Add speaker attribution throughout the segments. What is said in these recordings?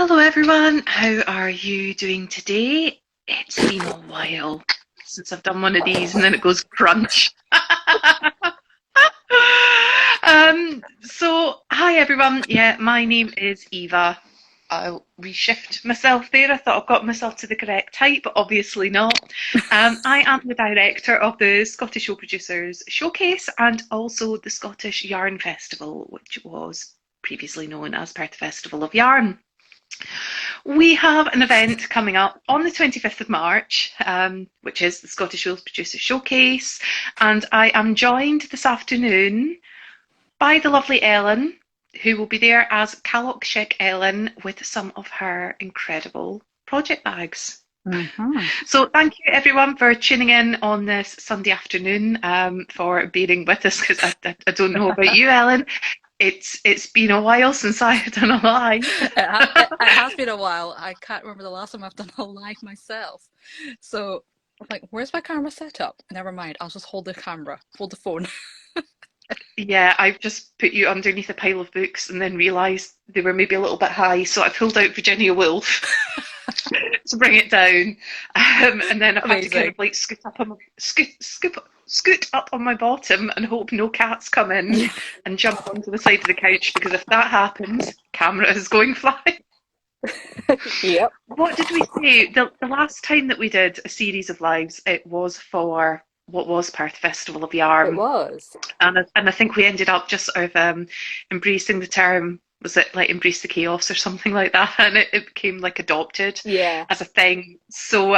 Speaker 1: Hello everyone, how are you doing today? It's been a while since I've done one of these and then it goes crunch. Hi everyone, yeah, my name is Eva. I'll reshift myself there. I thought I've got myself to the correct height, but obviously not. I am the director of the Scottish Show Producers Showcase and also the Scottish Yarn Festival, which was previously known as Perth Festival of Yarn. We have an event coming up on the 25th of March, which is the Scottish Show Producers Showcase, and I am joined this afternoon by the lovely Ellen, who will be there as Ka Lok Shek Ellen with some of her incredible project bags. So thank you everyone for tuning in on this Sunday afternoon, for bearing with us, because I don't know about you, Ellen. It's been a while since I have done a live.
Speaker 2: It has been a while. I can't remember the last time I've done a live myself. So I'm like, where's my camera setup? Never mind, I'll just hold the camera, hold the phone.
Speaker 1: Yeah, I've just put you underneath a pile of books and then realised they were maybe a little bit high, so I pulled out Virginia Woolf to bring it down, and then I've had to kind of like scoot up on my bottom and hope no cats come in and jump onto the side of the couch, because if that happens, camera is going flying.
Speaker 2: Yep.
Speaker 1: What did we say? The last time that we did a series of lives, it was for what was Perth Festival of Yarn.
Speaker 2: It was.
Speaker 1: And I think we ended up just sort of embracing the term, was it like embrace the chaos or something like that? And it became like adopted as a thing. So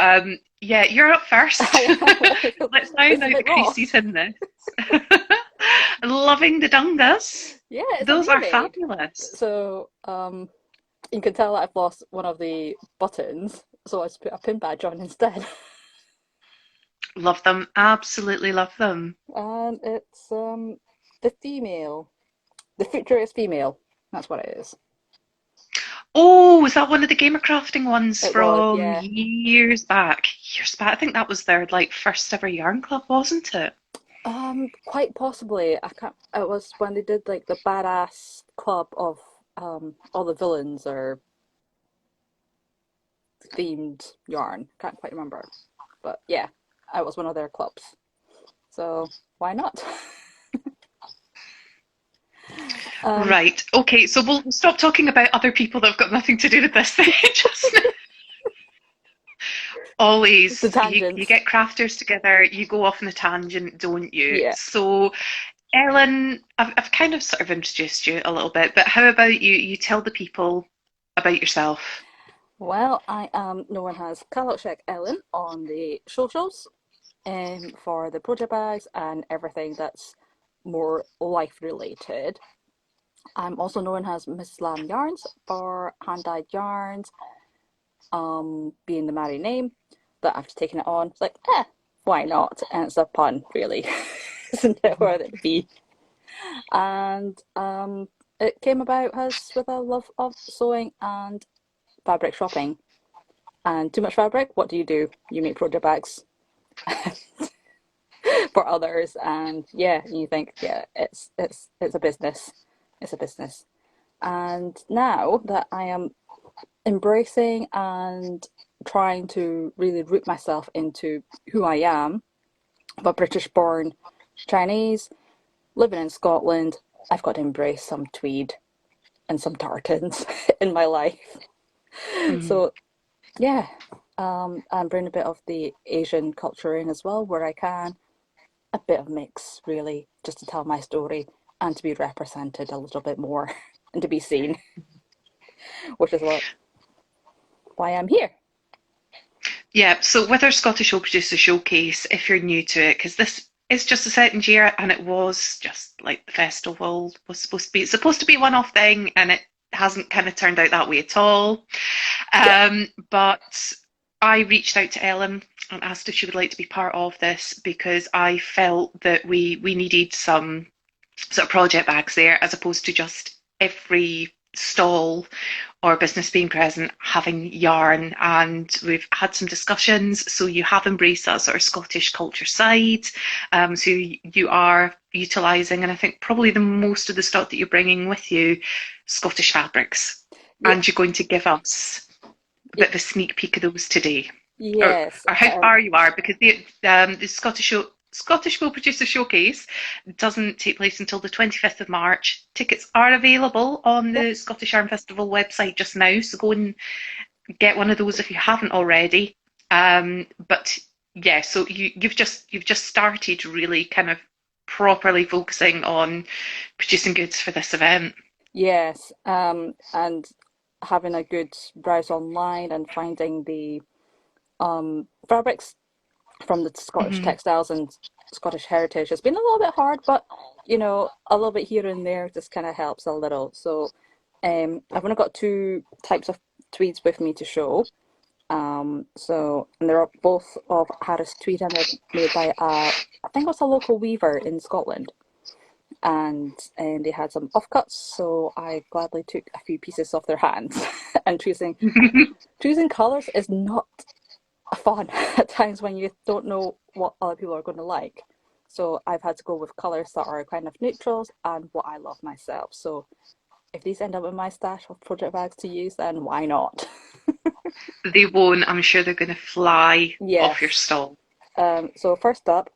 Speaker 1: yeah, you're up first. Let's find out the creases in this. Loving the dungas.
Speaker 2: Yeah,
Speaker 1: those are fabulous.
Speaker 2: So you can tell that I've lost one of the buttons, so I just put a pin badge on instead.
Speaker 1: Love them, absolutely love them.
Speaker 2: And it's the female, the futurist female. That's what it is.
Speaker 1: Oh, was that one of the Gamer Crafting ones from
Speaker 2: yeah.
Speaker 1: years back? Years back. I think that was their like first ever yarn club, wasn't it?
Speaker 2: Quite possibly. I can't. It was when they did like the badass club of all the villains or themed yarn. Can't quite remember, but yeah, I was one of their clubs. So why not?
Speaker 1: Right. Okay. So we'll stop talking about other people that have got nothing to do with this thing. Just always, you get crafters together, you go off on a tangent, don't you?
Speaker 2: Yeah.
Speaker 1: So, Ellen, I've kind of sort of introduced you a little bit, but how about you tell the people about yourself?
Speaker 2: Well, I am known as Ka Lok Shek Ellen on the socials, for the project bags and everything that's more life related. I'm also known as Mrs. Lamb Yarns for hand-dyed yarns, being the married name, but I've just taken it on. It's like, why not? And it's a pun, really. Isn't it worth it to be? And it came about as with a love of sewing and fabric shopping. And too much fabric, what do? You make project bags for others, and yeah, you think, yeah, it's a business. It's a business. And now that I am embracing and trying to really root myself into who I am, I'm a British-born Chinese living in Scotland, I've got to embrace some tweed and some tartans in my life. So yeah, and bring a bit of the Asian culture in as well where I can. A bit of mix, really, just to tell my story and to be represented a little bit more and to be seen, which is why I'm here.
Speaker 1: Yeah, so with our Scottish Show Producer Showcase, if you're new to it, because this is just the second year and it was just like the festival was supposed to be, it's supposed to be a one-off thing, and it hasn't kind of turned out that way at all. But I reached out to Ellen and asked if she would like to be part of this, because I felt that we needed some sort of project bags there, as opposed to just every stall or business being present having yarn. And we've had some discussions, so you have embraced that sort of Scottish culture side, so you are utilising, and I think probably the most of the stock that you're bringing with you, Scottish fabrics.
Speaker 2: Yeah,
Speaker 1: and you're going to give us a
Speaker 2: yeah,
Speaker 1: bit of a sneak peek of those today, or,
Speaker 2: yes.
Speaker 1: or how far you are, because the Scottish Wool Producer Showcase doesn't take place until the 25th of March. Tickets are available on
Speaker 2: Yep.
Speaker 1: the Scottish Yarn Festival website just now, so go and get one of those if you haven't already. But yeah, so you've just started really kind of properly focusing on producing goods for this event.
Speaker 2: Yes. And having a good browse online and finding the fabrics from the Scottish
Speaker 1: Mm-hmm.
Speaker 2: textiles and Scottish heritage has been a little bit hard, but a little bit here and there just kind of helps a little. So, I've only got two types of tweeds with me to show. And they're both of Harris Tweed, and they're made by I think it was a local weaver in Scotland. And they had some offcuts, so I gladly took a few pieces off their hands. And choosing colours is not fun at times when you don't know what other people are going to like. So I've had to go with colours that are kind of neutrals and what I love myself. So if these end up in my stash of project bags to use, then why not?
Speaker 1: They won't. I'm sure they're going to fly off your
Speaker 2: Yes.
Speaker 1: stall.
Speaker 2: So first up,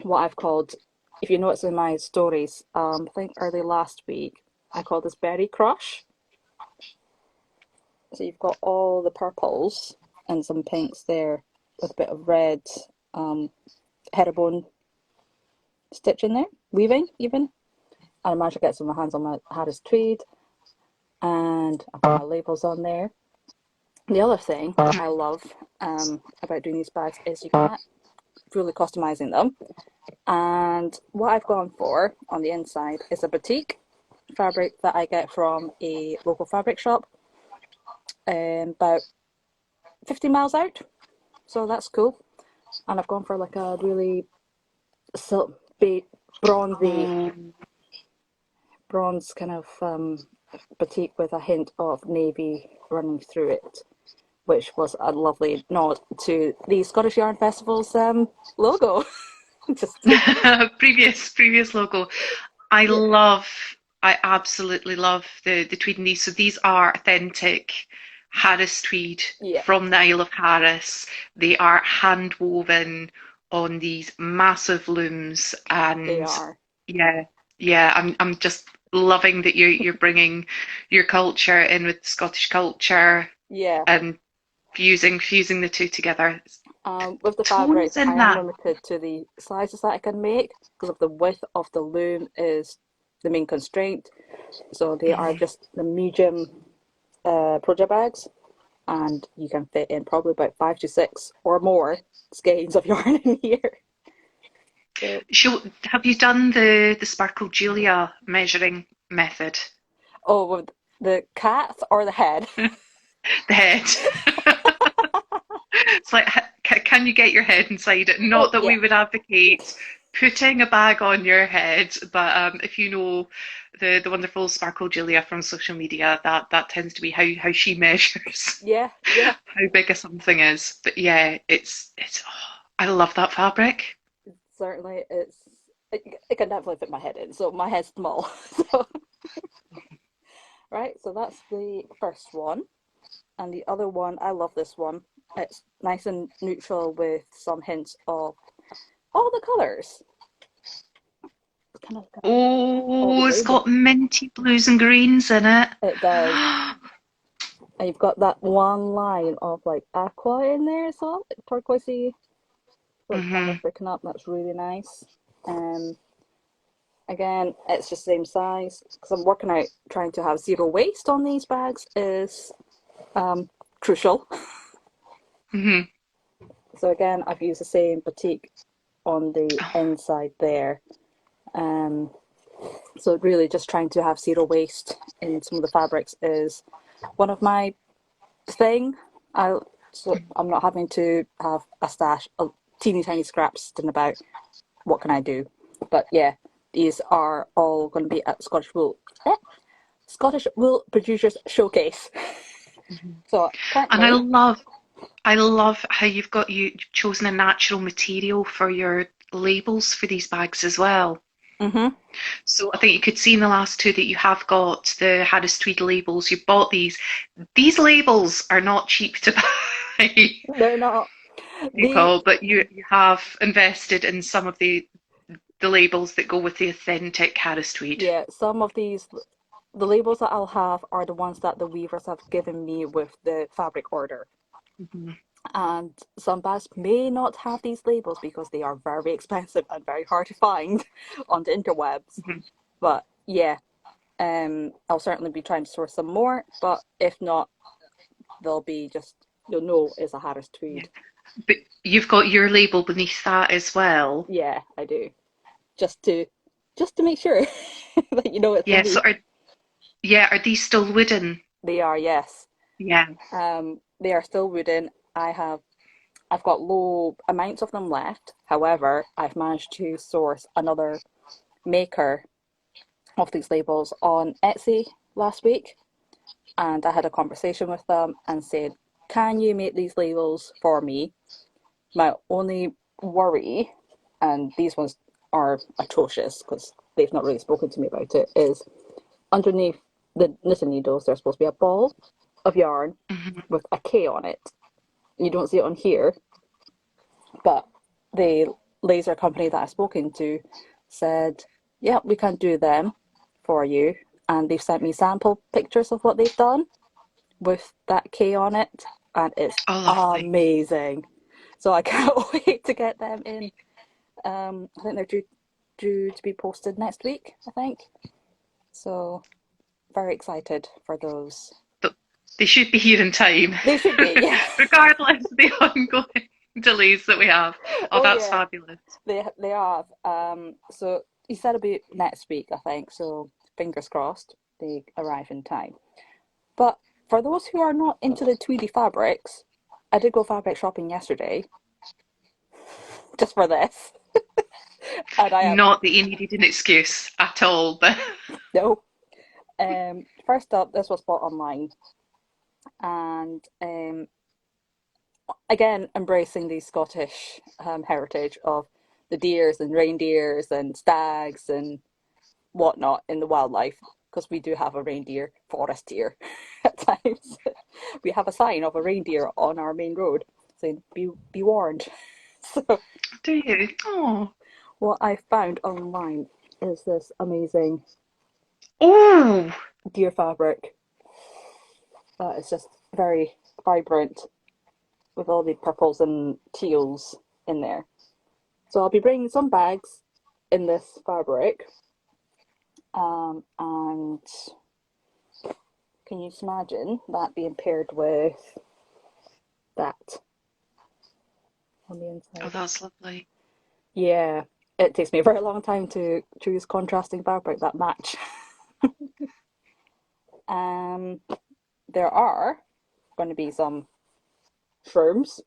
Speaker 2: what I've called, if you notice in my stories, I think early last week, I called this Berry Crush. So you've got all the purples and some pinks there with a bit of red herringbone stitch in there, weaving even. And I managed to get some of my hands on my Harris Tweed, and I've got my labels on there. The other thing that I love about doing these bags is you can fully customizing them. And what I've gone for on the inside is a batik fabric that I get from a local fabric shop about 50 miles out. So that's cool. And I've gone for like a really silk, bronzy,
Speaker 1: Oh,
Speaker 2: bronze kind of batik with a hint of navy running through it, which was a lovely nod to the Scottish Yarn Festival's logo. Just
Speaker 1: previous logo. I
Speaker 2: yeah,
Speaker 1: love, I absolutely love the tweed in these. So these are authentic Harris tweed
Speaker 2: yeah,
Speaker 1: from the Isle of Harris. They are hand woven on these massive looms,
Speaker 2: they
Speaker 1: and
Speaker 2: are.
Speaker 1: yeah, yeah. I'm just loving that you're bringing your culture in with Scottish culture
Speaker 2: Yeah.
Speaker 1: and fusing the two together.
Speaker 2: With the
Speaker 1: Tones
Speaker 2: fabrics, I
Speaker 1: in
Speaker 2: am
Speaker 1: that.
Speaker 2: limited to the sizes that I can make because of the width of the loom is the main constraint. So they are
Speaker 1: Mhm.
Speaker 2: just the medium project bags, and you can fit in probably about 5 to 6 or more skeins of yarn in here. So,
Speaker 1: Have you done the Sparkle Julia measuring method?
Speaker 2: oh, with the cat or the head?
Speaker 1: The head. It's like, can you get your head inside it?
Speaker 2: Oh,
Speaker 1: Not that
Speaker 2: yeah.
Speaker 1: we would advocate putting a bag on your head, but if you know the wonderful Sparkle Julia from social media, that tends to be how she measures
Speaker 2: Yeah, yeah.
Speaker 1: how big a something is. But yeah, it's. Oh, I love that fabric.
Speaker 2: Certainly, it can definitely fit my head in. So my head's small. So, right, so that's the first one. And the other one, I love this one. It's nice and neutral with some hints of all the colours. It's kind of got all the
Speaker 1: Oh, it's
Speaker 2: rainbow.
Speaker 1: got minty blues and greens in it.
Speaker 2: It does. And you've got that one line of like aqua in there as well, like turquoisey, like kind
Speaker 1: Hmm.
Speaker 2: of picking up. That's really nice. Um, Again, it's just the same size because I'm working out trying to have zero waste on these bags is crucial.
Speaker 1: Hmm.
Speaker 2: So again, I've used the same batik on the inside there. Um, so really just trying to have zero waste in some of the fabrics is one of my thing. So I'm not having to have a stash of teeny tiny scraps sitting about. What can I do? But yeah, these are all going to be at Scottish Wool Producers Showcase. So
Speaker 1: And I
Speaker 2: currently,
Speaker 1: love I love how you've chosen a natural material for your labels for these bags as well.
Speaker 2: Mm-hmm.
Speaker 1: So I think you could see in the last two that you have got the Harris Tweed labels. You bought these. These labels are not cheap to buy,
Speaker 2: They're not. The
Speaker 1: people, but you have invested in some of the labels that go with the authentic Harris Tweed.
Speaker 2: Yeah, some of these, the labels that I'll have are the ones that the weavers have given me with the fabric order.
Speaker 1: Mhm,
Speaker 2: And some bags may not have these labels because they are very expensive and very hard to find on the interwebs.
Speaker 1: mhm.
Speaker 2: But yeah, I'll certainly be trying to source some more. But if not, they'll be just, you'll know it's a Harris
Speaker 1: Yeah.
Speaker 2: Tweed.
Speaker 1: But you've got your label beneath that as well.
Speaker 2: Yeah, I do. Just to just to make sure that you know it's from
Speaker 1: Yeah,
Speaker 2: me.
Speaker 1: are these still wooden?
Speaker 2: They are, yes.
Speaker 1: Yeah.
Speaker 2: They are still wooden. I've got low amounts of them left. However, I've managed to source another maker of these labels on Etsy last week, and I had a conversation with them and said, "Can you make these labels for me?" My only worry, and these ones are atrocious because they've not really spoken to me about it, is underneath the knitting needles, there's supposed to be a ball of yarn
Speaker 1: Mhm.
Speaker 2: with a K on it. You don't see it on here, but the laser company that I've spoken to said, yeah, we can do them for you. And they've sent me sample pictures of what they've done with that K on it. And it's
Speaker 1: Oh, lovely.
Speaker 2: amazing. So I can't wait to get them in. I think they're due to be posted next week, I think. So very excited for those.
Speaker 1: But they should be here in time,
Speaker 2: They should be, yeah.
Speaker 1: regardless of the ongoing delays that we have. Oh,
Speaker 2: Oh
Speaker 1: that's
Speaker 2: yeah,
Speaker 1: fabulous.
Speaker 2: they have. So he said about next week, I think. So fingers crossed they arrive in time. But for those who are not into the tweedy fabrics, I did go fabric shopping yesterday just for this, and I am
Speaker 1: Not that you needed an excuse at all, but
Speaker 2: no. First up, this was bought online, and again embracing the Scottish heritage of the deers and reindeers and stags and whatnot in the wildlife, because we do have a reindeer forest here at times. We have a sign of a reindeer on our main road saying be warned. So
Speaker 1: do you? Oh,
Speaker 2: what I found online is this amazing
Speaker 1: oh,
Speaker 2: deer fabric that is just very vibrant with all the purples and teals in there. So I'll be bringing some bags in this fabric. And can you just imagine that being paired with that on the
Speaker 1: oh,
Speaker 2: inside?
Speaker 1: that's lovely.
Speaker 2: Yeah, it takes me a very long time to choose contrasting fabric that match. Um, there are going to be some shrooms.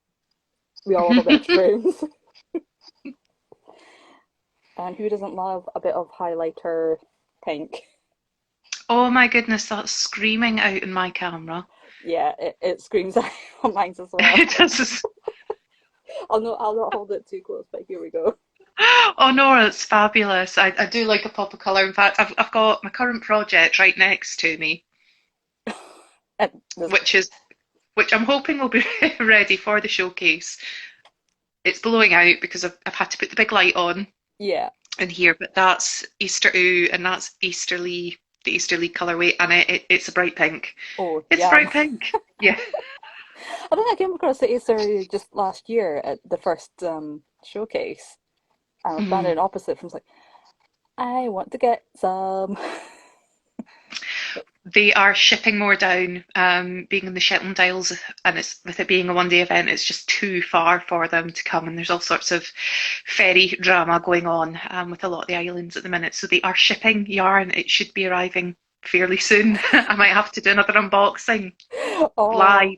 Speaker 2: We all love a bit of shrooms. And who doesn't love a bit of highlighter pink?
Speaker 1: Oh my goodness, that's screaming out in my camera.
Speaker 2: Yeah, it screams out on mine as well.
Speaker 1: It does.
Speaker 2: I'll not hold it too close, but here we go.
Speaker 1: Oh no, it's fabulous. I do like a pop of colour. In fact, I've got my current project right next to me,
Speaker 2: And there's,
Speaker 1: which is which I'm hoping will be ready for the showcase. It's blowing out because I've had to put the big light on
Speaker 2: yeah.
Speaker 1: in here, but that's Easter Ooh and that's Easterly, the Easterly colourway, and it's a bright pink.
Speaker 2: Oh,
Speaker 1: It's
Speaker 2: yeah.
Speaker 1: bright pink. Yeah.
Speaker 2: I think I came across the Acer just last year at the first showcase. And I was
Speaker 1: Mm.
Speaker 2: standing opposite from, was like, I want to get some.
Speaker 1: They are shipping more down, being in the Shetland Isles, and it's with it being a one day event, it's just too far for them to come. And there's all sorts of ferry drama going on with a lot of the islands at the minute. So they are shipping yarn. It should be arriving fairly soon. I might have to do another unboxing
Speaker 2: Oh,
Speaker 1: live,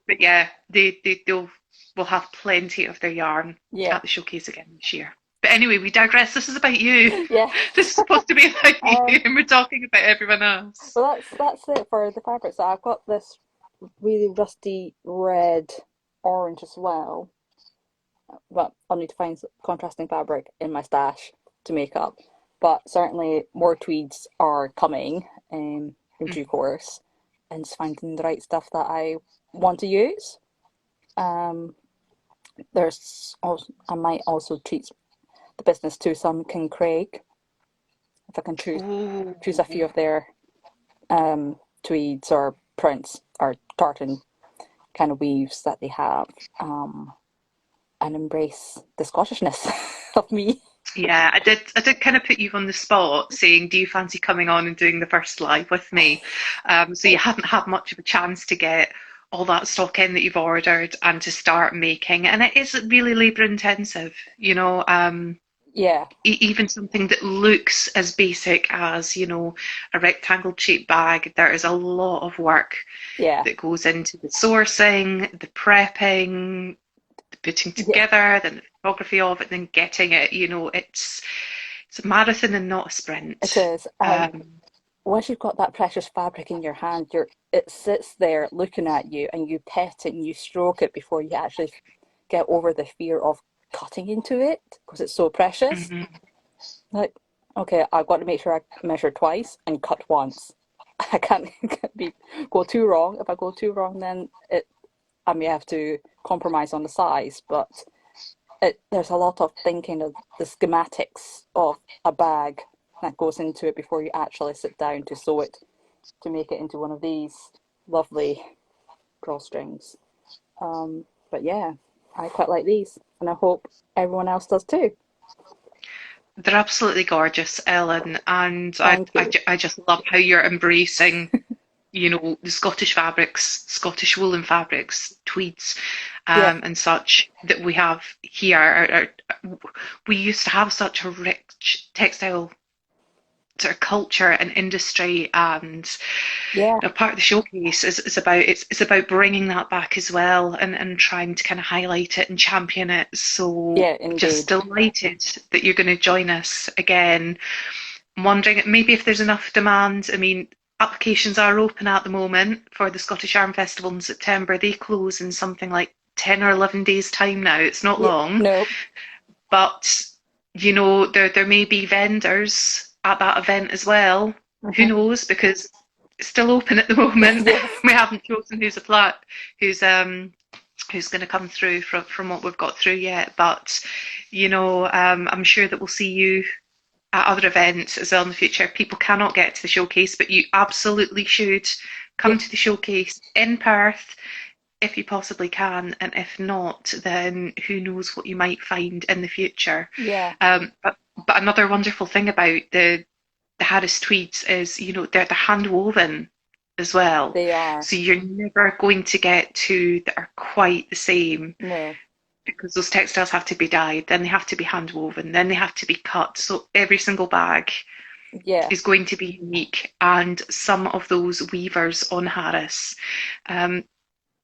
Speaker 1: but yeah, they'll will have plenty of their yarn
Speaker 2: yeah.
Speaker 1: at the showcase again this year. But anyway, we digress. This is about you.
Speaker 2: Yeah.
Speaker 1: This is supposed to be about you,
Speaker 2: Um,
Speaker 1: and we're talking about everyone else.
Speaker 2: well, that's it for the fabric. So I've got this really rusty red orange as well. But I'll need to find contrasting fabric in my stash to make up. but certainly more tweeds are coming in due course, and just finding the right stuff that I want to use. Um, there's also, I might also treat the business to some King Craig if I can choose a few
Speaker 1: Ooh.
Speaker 2: of their tweeds or prints or tartan kind of weaves that they have, and embrace the Scottishness of me.
Speaker 1: Yeah, I did kind of put you on the spot saying, do you fancy coming on and doing the first live with me? So you haven't had much of a chance to get all that stock in that you've ordered and to start making. And it is really labor intensive, you know,
Speaker 2: Yeah,
Speaker 1: even something that looks as basic as, you know, a rectangle shaped bag. There is a lot of work
Speaker 2: yeah,
Speaker 1: that goes into the sourcing, the prepping, putting
Speaker 2: yeah,
Speaker 1: together, then the photography of it, then getting it. You know, it's a marathon and not a
Speaker 2: it
Speaker 1: sprint.
Speaker 2: is. And once you've got that precious fabric in your hand, it sits there looking at you, and you pet it and you stroke it before you actually get over the fear of cutting into it because it's so precious.
Speaker 1: Mhm.
Speaker 2: Like, okay, I've got to make sure I measure twice and cut once. I can't go too wrong. If I go too wrong, then I may have to compromise on the size. But there's a lot of thinking of the schematics of a bag that goes into it before you actually sit down to sew it to make it into one of these lovely drawstrings. But yeah, I quite like these, and I hope everyone else does too.
Speaker 1: They're absolutely gorgeous, Ellen, and
Speaker 2: Thank you.
Speaker 1: I just love how you're embracing, you know, the Scottish fabrics, Scottish woolen fabrics, tweeds,
Speaker 2: Yeah,
Speaker 1: and such that we have here. We used to have such a rich textile sort of culture and industry, and
Speaker 2: yeah,
Speaker 1: you know, part of the showcase is about it's about bringing that back as well, and trying to kind of highlight it and champion it. So
Speaker 2: yeah,
Speaker 1: just
Speaker 2: indeed.
Speaker 1: delighted that you're going to join us again. I'm wondering maybe if there's enough demand. I mean, applications are open at the moment for the Scottish Arm Festival in September. They close in something like 10 or 11 days time now. It's not
Speaker 2: Yeah,
Speaker 1: long,
Speaker 2: no,
Speaker 1: but you know, there may be vendors at that event as well. Who
Speaker 2: hmm
Speaker 1: knows? Because it's still open at the moment.
Speaker 2: yes,
Speaker 1: We haven't chosen who's who's going to come through from what we've got through yet. But you know, I'm sure that we'll see you at other events as well in the future. People cannot get to the showcase, but you absolutely should
Speaker 2: yeah,
Speaker 1: come to the showcase in Perth if you possibly can, and if not, then who knows what you might find in the future.
Speaker 2: yeah,
Speaker 1: But another wonderful thing about the Harris Tweeds is, you know, they're hand woven as well.
Speaker 2: they are.
Speaker 1: So you're never going to get two that are quite the same
Speaker 2: No,
Speaker 1: because those textiles have to be dyed, then they have to be hand woven, then they have to be cut. So every single bag
Speaker 2: yeah,
Speaker 1: is going to be unique. And some of those weavers on Harris, um,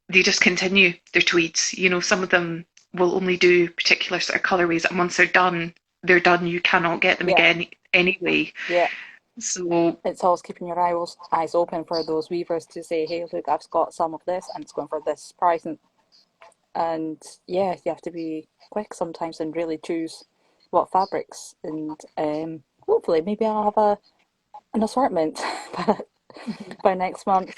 Speaker 1: they just continue their tweeds. You know, some of them will only do particular sort of colorways, and once they're done. You cannot get them
Speaker 2: yeah,
Speaker 1: again anyway.
Speaker 2: yeah.
Speaker 1: So
Speaker 2: It's always keeping your eyes open for those weavers to say, "Hey, look, I've got some of this, and it's going for this price." And yeah, you have to be quick sometimes and really choose what fabrics. And hopefully, maybe I'll have an assortment by, by next month.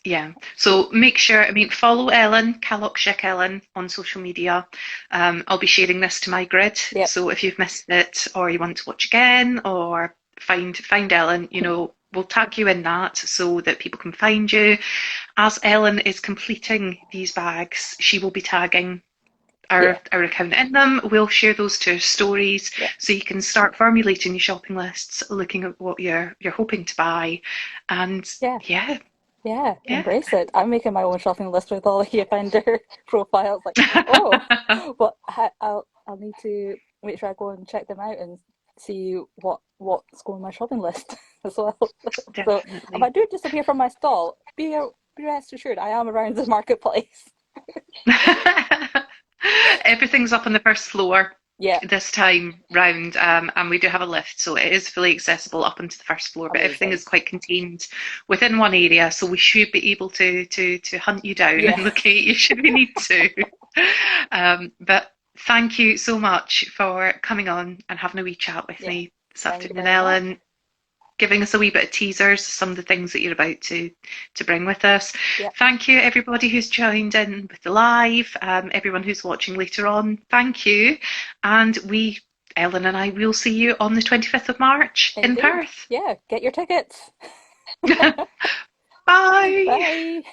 Speaker 1: yeah, so make sure, I mean, follow Ellen, Ka Lok Shek Ellen on social media. I'll be sharing this to my grid.
Speaker 2: Yep.
Speaker 1: So if you've missed it or you want to watch again or find Ellen, you know, we'll tag you in that so that people can find you. As Ellen is completing these bags, she will be tagging
Speaker 2: Yeah.
Speaker 1: our account in them. We'll share those to our stories
Speaker 2: Yeah.
Speaker 1: so you can start formulating your shopping lists, looking at what you're hoping to buy. And
Speaker 2: Yeah.
Speaker 1: yeah,
Speaker 2: Yeah.
Speaker 1: yeah.
Speaker 2: Embrace it. I'm making my own shopping list with all the offender profiles. Like, oh, but I'll need to make sure I go and check them out and see what's going on my shopping list as well. So if I
Speaker 1: Definitely.
Speaker 2: do disappear from my stall, be rest assured I am around the marketplace.
Speaker 1: Everything's up on the first floor
Speaker 2: Yeah.
Speaker 1: this time round, and we do have a lift, so it is fully accessible up onto the first floor. But everything
Speaker 2: Amazing.
Speaker 1: is quite contained within one area, so we should be able to hunt you down
Speaker 2: Yeah.
Speaker 1: and locate you should we need to. But Thank you so much for coming on and having a wee chat with
Speaker 2: Yeah,
Speaker 1: me this
Speaker 2: thank you
Speaker 1: afternoon,
Speaker 2: very much.
Speaker 1: Ellen. Giving us a wee bit of teasers, some of the things that you're about to bring with us.
Speaker 2: Yeah,
Speaker 1: Thank you, everybody who's joined in with the live, everyone who's watching later on. Thank you, and Ellen and I, will see you on the 25th of March in
Speaker 2: indeed.
Speaker 1: Perth.
Speaker 2: Yeah, get your tickets.
Speaker 1: Bye.
Speaker 2: Bye.